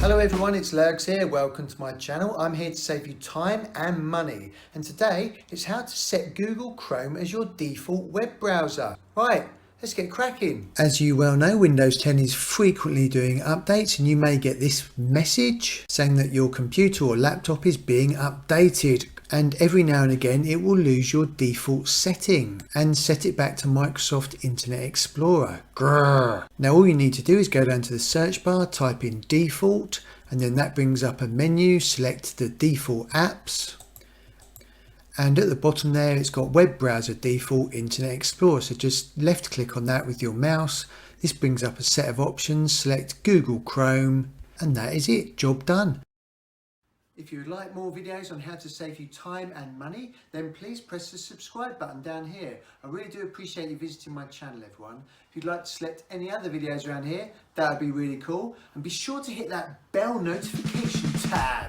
Hello everyone, it's Lurgs here. Welcome to my channel. I'm here to save you time and money. And today it's how to set Google Chrome as your default web browser. Right, let's get cracking. As you well know, Windows 10 is frequently doing updates and you may get this message saying that your computer or laptop is being updated. And every now and again it will lose your default setting and set it back to Microsoft Internet Explorer. Grrr. Now all you need to do is go down to the search bar, type in default, and then that brings up a menu. Select the default apps, and at the bottom there it's got web browser default Internet Explorer, so just left click on that with your mouse. This brings up a set of options. Select Google Chrome, and that is it, job done. If you would like more videos on how to save you time and money, then please press the subscribe button down here. I really do appreciate you visiting my channel, everyone. If you'd like to select any other videos around here, that would be really cool. And be sure to hit that bell notification tab.